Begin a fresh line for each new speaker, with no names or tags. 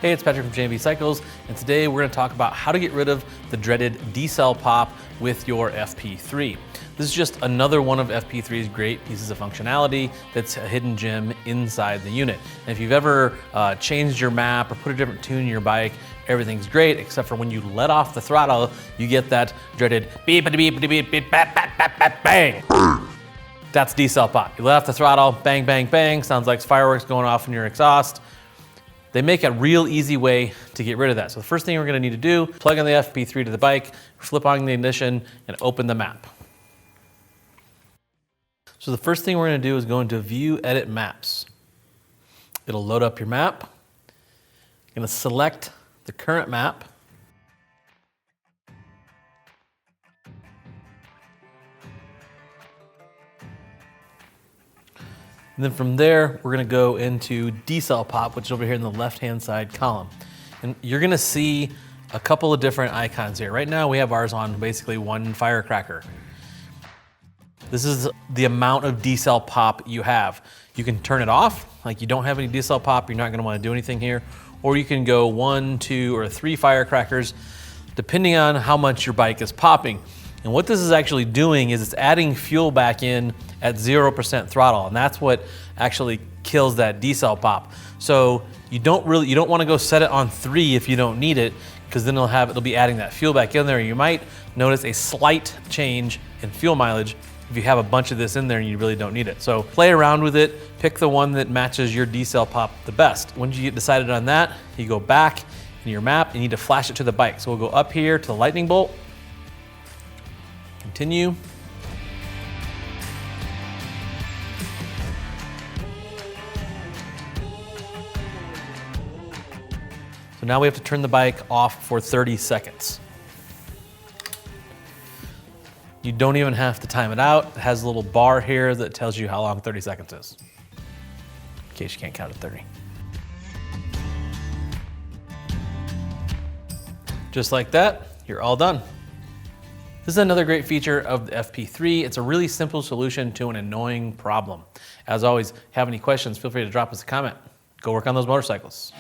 Hey, it's Patrick from J&B Cycles, and today we're going to talk about how to get rid of the dreaded decel pop with your FP3. This is just another one of FP3's great pieces of functionality that's a hidden gem inside the unit. And if you've ever changed your map or put a different tune in your bike, everything's great, except for when you let off the throttle, you get that dreaded beep, beep, beep, beep, beep, bap, bap, bap, bap, bang. That's decel pop. You let off the throttle, bang, bang, bang, sounds like fireworks going off in your exhaust. They make a real easy way to get rid of that. So the first thing we're gonna need to do, plug in the FP3 to the bike, flip on the ignition, and open the map. So the first thing we're gonna do is go into View, Edit Maps. It'll load up your map. You're gonna select the current map. And then from there, we're gonna go into Decel Pop, which is over here in the left-hand side column. And you're gonna see a couple of different icons here. Right now, we have ours on basically one firecracker. This is the amount of decel pop you have. You can turn it off, like you don't have any decel pop, you're not gonna wanna do anything here, or you can go 1, 2, or 3 firecrackers, depending on how much your bike is popping. And what this is actually doing is it's adding fuel back in at 0% throttle, and that's what actually kills that decel pop. So you don't want to go set it on 3 if you don't need it, because then it'll be adding that fuel back in there. You might notice a slight change in fuel mileage if you have a bunch of this in there and you really don't need it. So play around with it, pick the one that matches your decel pop the best. Once you get decided on that, you go back in your map, you need to flash it to the bike. So we'll go up here to the lightning bolt, continue. So now we have to turn the bike off for 30 seconds. You don't even have to time it out. It has a little bar here that tells you how long 30 seconds is, in case you can't count to 30. Just like that, you're all done. This is another great feature of the FP3. It's a really simple solution to an annoying problem. As always, have any questions, feel free to drop us a comment. Go work on those motorcycles.